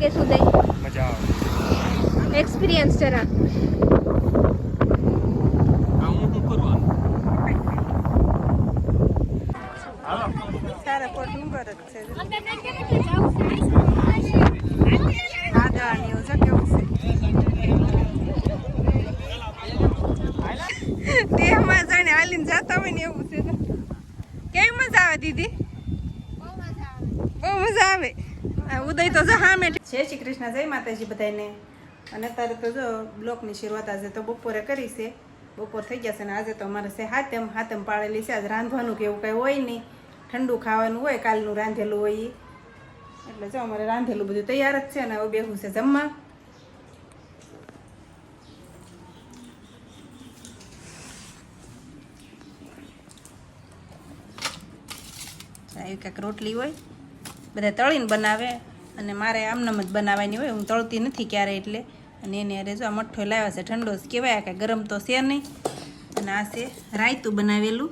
લાગે સુદય? મજા આવે. એક્સપિરિયન્સ જરા. હું શું કરવાનું? હાલો. સારા પર ડુંગર જ છે. દેહમાં જાણે હાલીને જતા હોય ને એવું છે. કેવી મજા આવે દીદી? બહુ મજા આવે. ઉદય તો જો હા મેં જય શ્રી કૃષ્ણ, જય માતાજી બધાને. અને અત્યારે તો જો બ્લોકની શરૂઆત આજે તો બપોરે કરી છે. બપોર થઈ ગયા છે ને આજે તો અમારે છે હાથમ પાડેલી છે. આજે રાંધવાનું કે એવું કંઈ હોય નહીં, ઠંડુ ખાવાનું હોય, કાલનું રાંધેલું હોય એટલે જો અમારે રાંધેલું બધું તૈયાર જ છે ને હવે બેહું છે જમવા. આવી કંઈક રોટલી હોય, બધા તળીને બનાવે અને મારે આમનામ જ બનાવવાની હોય. હું તળતી નથી ક્યારે એટલે. અને એને અરે જો આ મઠ્ઠો લાવ્યા છે, ઠંડો જ કહેવાય, કે ગરમ તો છે નહીં. અને આ છે રાયતું બનાવેલું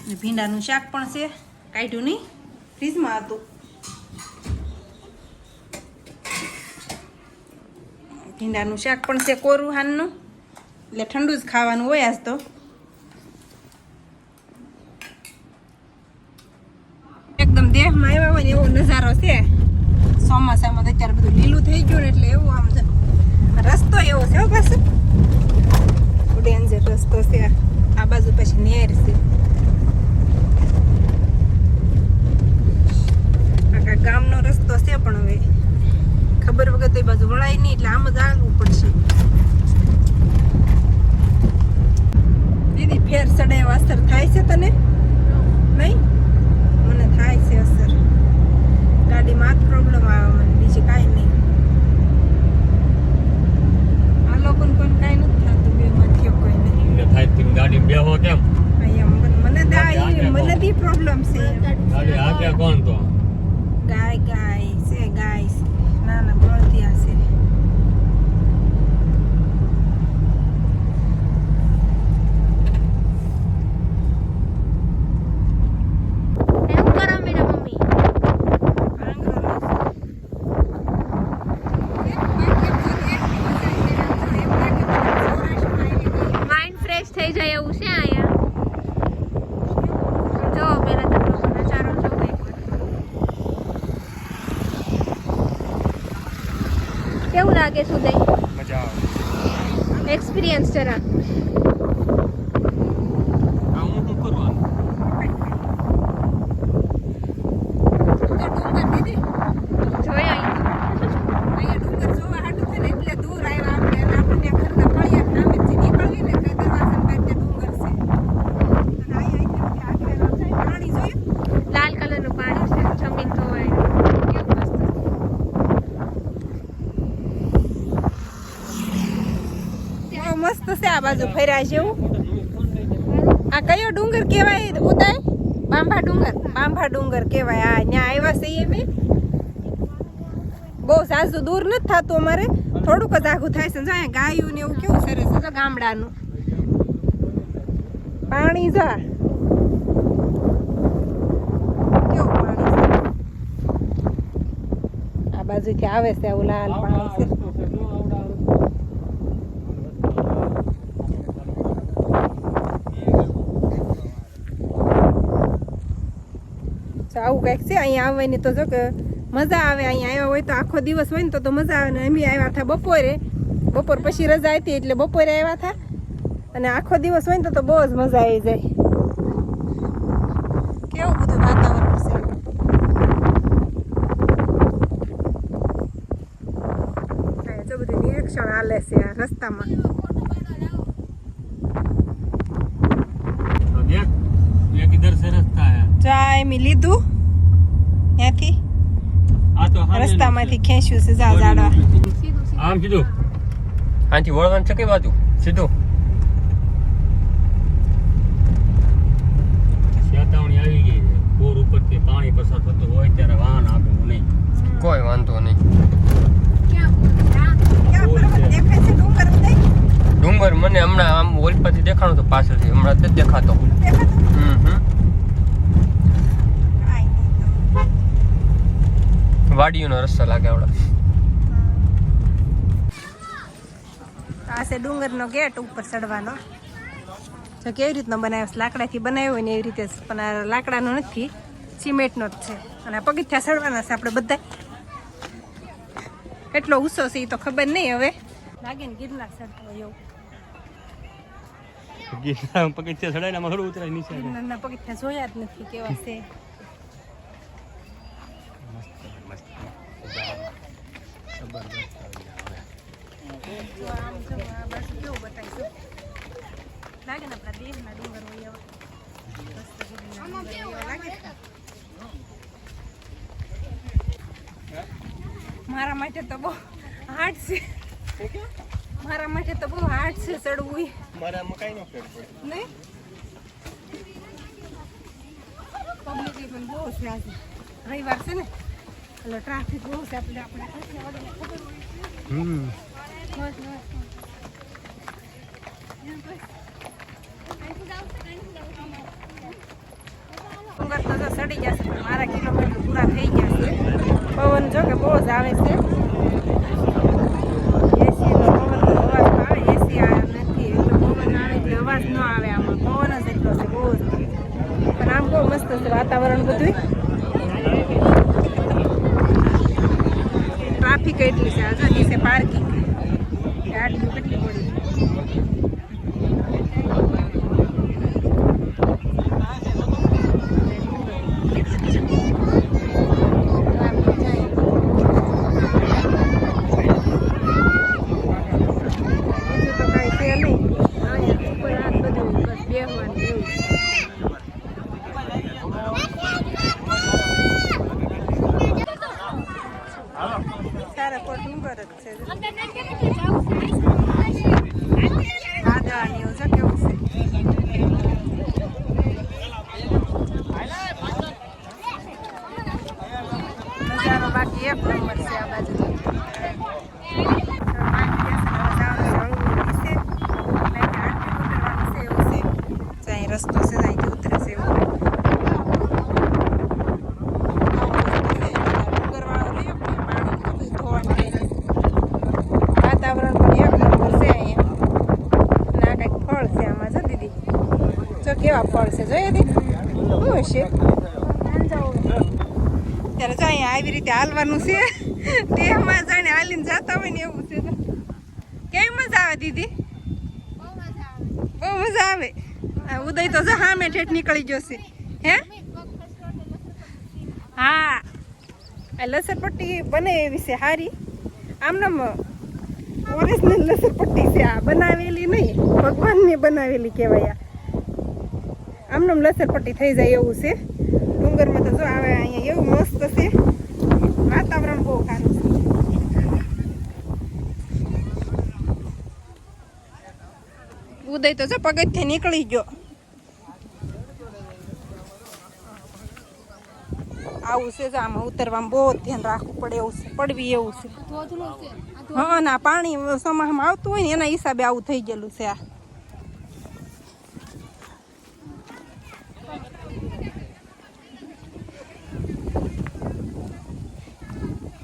અને ભીંડાનું શાક પણ છે, કાઢ્યું નહીં, ફ્રીજમાં હતું. ભીંડાનું શાક પણ છે કોરું હાનનું, એટલે ઠંડુ જ ખાવાનું હોય આજ તો. એકદમ દેહમાં આવ્યા હોય ને એવો નજારો છે. ચોમાસામાં તો અત્યારે બધું લીલું થઈ ગયું ને એટલે એવું આમ છે. રસ્તો એવો છે પાછો ડેન્જર રસ્તો છે. આ બાજુ પછી નેર છે. આખા ગામનો રસ્તો છે પણ હવે ખબર વગર તો એ બાજુ વળાય નહીં એટલે આમ જ આવવું પડશે. દીદી ફેર ચડે અસર થાય છે તને? નહીં, મને થાય છે અસર. ગાડીમાં જ પ્રોબ્લેમ આવે મને, બીજી કાંઈ નહીં. આ લોકોને કોઈ કાંઈ નથી થતું, બેમાં થયો કોઈ નહીં. થાય તમે ગાડી બેહો કેમ? મને દી પ્રોબ્લેમ છે. ગાડી આગે કોણ તો? ગાય છે, ના બળદિયા છે. એવું કરો મેરા મમ્મી. માઇન્ડ ફ્રેશ થઈ જાય એવું છે અહીંયા. જો પેલા તમને નજારો જોવો એકવાર. કેવું લાગે સુદય? મજા આવે. એક્સપિરિયન્સ જરા. હું શું કરવાનું? જોયા અહીંયા ડુંગર જોવા હાટું છે ને એટલે દૂર આવ્યા આપણે. આપણને ઘરના ફળિયા નામેથી નીકળવી ને એટલે દરવાજા પાસે ડુંગર છે. અને અહીંયા આગળ પાણી જોયું? લાલ કલરનું પાણી છે, જમીન ધોવાય. કેવું મસ્ત. બહુ મસ્ત છે આ બાજુ ફર્યા જેવું. આ કયો ડુંગર કહેવાય ઉદય? બાંભા ડુંગર કહેવાય. આ ત્યાં આવ્યા છે અમે. બહુ સાજુ દૂર નથી થતું અમારે, થોડુંક જ આઘું થાય છે. જો અહીંયા ગાયું ને એવું કેવું સરસ છે. જો ગામડાનું પાણી જો કેવું પાણી છે. આ બાજુથી આવે છે આવું લાલ પાણી છે. આવું કંઈક છે અહીંયા આવવાની. તો જો કે મજા આવે. અહીંયા આવ્યા હોય તો આખો દિવસ હોય ને તો મજા આવે ને. અમે આવ્યા હતા બપોર પછી રજા હતી એટલે બપોરે આવ્યા હતા. અને આખો દિવસ હોય ને તો બહુ જ મજા આવી જાય. કેવું બધું વાતાવરણ છે. જો બધું નિરીક્ષણ હાલે છે આ રસ્તામાં. किधर से रास्ता है? ચાય મી લીધું ત્યાંથી આ તો રસ્તામાંથી ખેંચ્યું છે. ઝાડવા આમ સીધું આથી વળવાનું છે કે બાજુ સીધું શેતાવણી આવી ગઈ છે. પૂર ઉપરથી પાણી પસાર થતું હોય ત્યારે વાહન આપવું નહીં, કોઈ વાંધો નહીં. ડુંગર મને હમણાં આમ ઓલ પરથી દેખાણો તો પાછળથી હમણાં જ દેખાતો. વાડીઓનો રસ્તો લાગે આવડે. આ છે ડુંગરનો ગેટ ઉપર ચડવાનો. જો કેવી રીતનો બનાવ્યો છે, લાકડાથી બનાવ્યો હોય ને એવી રીતે જ, પણ આ લાકડાનો નથી, સિમેન્ટનો જ છે. અને આ પગથિયા ચડવાના છે આપણે બધા. કેટલો ઊંચો છે એ તો ખબર નહીં, હવે લાગે ને ગિરનાર ચડતો હોય એવું. પગથિયા ચડાય ને આમાં થોડું ઉતરાય નીચે. ગિરનારના પગથિયા જોયા જ નથી કેવા છે. જો આમ જો આ બાજુ કેવું બતાવીશું, લાગે ને આપણા દેશના ડુંગર હોય એવા. મસ્ત ગિરનારના ડુંગર એવા લાગે છે. મારા માટે તો બહુ હાર્ડ છે. મારા માટે તો બહુ હાર્ડ છે ચડવું. મારામાં કાઈ નો ફેર પડે નહીં, પબ્લિક પણ બહુ છે આજે, રવિવાર છે ને એટલે ટ્રાફિક બહુ છે. આપણે ખબર ડુંગર તો સડી જશે, પણ મારા કિલોમીટર પૂરા થઈ ગયા છે. પવન જો કે બહુ જ આવે છે. એસીનો પવનનો અવાજ આવે, એસી નથી એટલે પવન આવે એટલે અવાજ ન આવે. આમાં પવન જ એટલો છે બહુ જ. પણ આમ બહુ મસ્ત છે વાતાવરણ બધું. ટ્રાફિક એટલી છે આજે, નીચે પાર્કિંગ ગાડીઓ કેટલી પડી. બાકી એક નંબર છે આ બાજુ. રસ્તો છે અહીંથી ઉતરે છે એવું. વાતાવરણ પણ એક નંબર છે અહીંયા. અને આ કંઈક ફળ છે આમાં, જો દીદી જો કેવા ફળ છે, જોઈએ દીદી શું હશે. ત્યારે જો અહીંયા આવી રીતે હાલવાનું છે, દેહમાં જાણે હાલીને જતા હોય ને એવું છે. કેવી મજા આવે દીદી? બહુ મજા આવે. ઉદય તો જો હા મેં ઠેઠ નીકળી જશે. હે હા, લસરપટ્ટી બને એવી છે સારી. આમનામ ઓરિજિનલ લસરપટ્ટી છે આ, બનાવેલી નહીં, ભગવાનની બનાવેલી કહેવાય. આમનામ લસરપટ્ટી થઈ જાય એવું છે. ડુંગરમાં તો જો આવે અહીંયા એવું મસ્ત છે, વાતાવરણ બહુ સારું છે. ઉદય તો જો પગથિયે નીકળી ગયો. આવું છે, આમાં ઉતરવામાં બહુ ધ્યાન રાખવું પડે એવું છે, પડવી એવું છે. હા ના, પાણી સમાહમાં આવતું હોય ને એના હિસાબે આવું થઈ ગયેલું છે. આ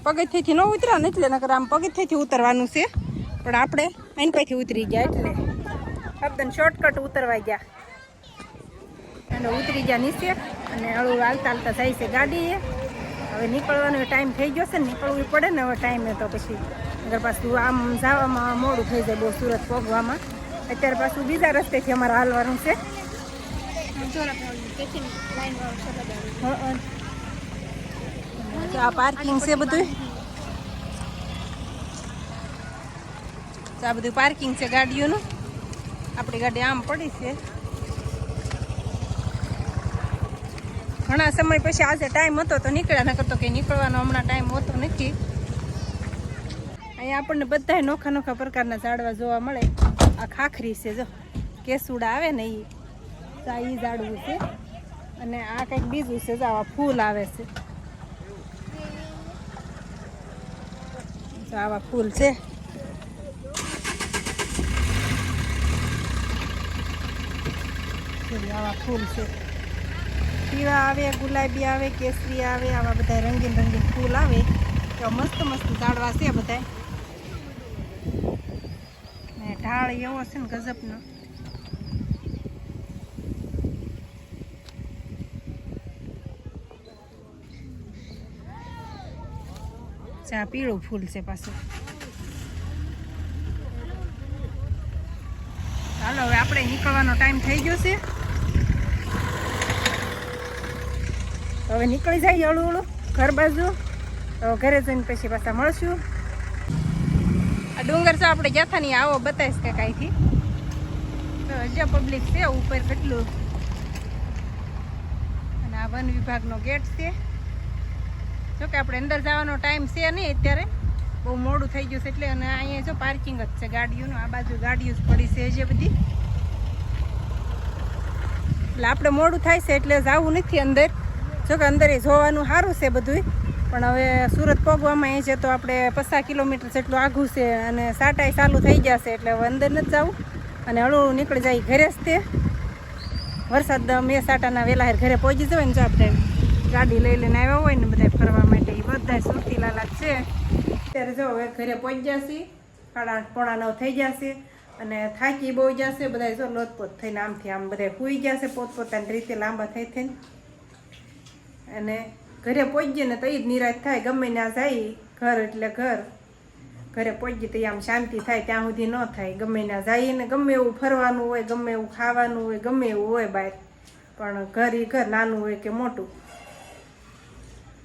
પગથિયેથી ન ઉતર્યા ને એટલે નકર આમ પગથિયેથી ઉતરવાનું છે, પણ આપણે એન પાસેથી ઉતરી ગયા એટલે એકદમ શોર્ટકટ ઉતરવા ગયા. અને ઉતરી ગયા નીચે અને હળવું હાલતા હાલતા જાય છે ગાડીએ. હવે નીકળવાનો ટાઈમ થઈ ગયો છે ને, નીકળવું પડે ને હવે ટાઈમે, તો પછી અગર પાછું આમ જવામાં મોડું થઈ જાય બહુ સુરત પહોંચવામાં. અત્યારે પાછું બીજા રસ્તેથી અમારે હાલવાનું છે. આ પાર્કિંગ છે બધું, આ બધું પાર્કિંગ છે ગાડીઓનું. આપણી ગાડી આમ પડી છે. ઘણા સમય પછી આજે ટાઈમ હતો તો નીકળ્યા, નકર તો કંઈ નીકળવાનો હમણાં ટાઈમ હોતો નથી. અહીંયા આપણને બધા નોખા નોખા પ્રકારના ઝાડવા જોવા મળે. આ ખાખરી છે, જો કેસુડા આવે ને એ ઝાડવું છે. અને આ કંઈક બીજું છે, જો આવા ફૂલ આવે છે. આવા ફૂલ છે. આવા ફૂલ છે, પીળા આવે, ગુલાબી આવે, કેસરી આવે, આવા બધા રંગીન રંગીન ફૂલ આવે. તો મસ્ત મસ્ત ઝાડવા છે બધા ને ઢાળ એવો છે ને ગજબનો. આ પીળું ફૂલ છે પાછું. ચાલો હવે આપણે નીકળવાનો ટાઈમ થઈ ગયો છે. હવે નીકળી જાય હળું હળું ઘર બાજુ. તો ઘરે જઈને પછી પાછા મળશું. આ ડુંગર છે આપણે ગયા હતા નહીં આવો બતાવીશ કે કાંઈથી. તો હજી પબ્લિક છે ઉપર કેટલું. અને આ વન વિભાગનો ગેટ છે. જોકે આપણે અંદર જવાનો ટાઈમ છે નહીં અત્યારે, બહુ મોડું થઈ ગયું છે એટલે. અને અહીંયા જો પાર્કિંગ જ છે ગાડીઓનું, આ બાજુ ગાડીઓ જ પડી છે જે બધી. એટલે આપણે મોડું થાય છે એટલે જવું નથી અંદર. જોકે અંદર એ જોવાનું સારું છે બધું, પણ હવે સુરત પહોંચવામાં એ છે તો આપણે 50 કિલોમીટર જેટલું આઘું છે અને સાટાઈ ચાલુ થઈ જશે એટલે હવે અંદર નથી જવું. અને હળવું નીકળી જાય ઘરે જ તે. વરસાદ મેં સાટાના વહેલા ઘરે પહોંચી જવાય ને જો આપણે ગાડી લઈ લઈને આવ્યા હોય ને બધા ફરવા માટે, એ બધા સુરતી લાલા છે. અત્યારે જો હવે ઘરે પહોંચી જશે, 8:30 પોણા 9 થઈ જશે. અને થાકી બહુ જશે બધા, જો લોતપોત થઈને આમથી આમ બધા સૂઈ જશે પોતપોતાની રીતે લાંબા થઈ થઈને. અને ઘરે પહોંચીએ ને તો એ જ નિરાશ થાય. ગમે ત્યાં જાય ઘર એટલે ઘર, ઘરે પહોંચીએ તો આમ શાંતિ થાય, ત્યાં સુધી ન થાય. ગમે ત્યાં જઈએ ને ગમે એવું ફરવાનું હોય, ગમે એવું ખાવાનું હોય, ગમે એવું હોય બહાર, પણ ઘર એ ઘર, નાનું હોય કે મોટું.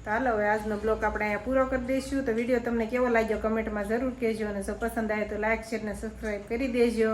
તો હાલો હવે આજનો બ્લોગ આપણે અહીંયા પૂરો કરી દઈશું. તો વિડીયો તમને કેવો લાગ્યો કમેન્ટમાં જરૂર કહેજો. અને જો પસંદ આવે તો લાઈક, શેર ને સબસ્ક્રાઈબ કરી દેજો.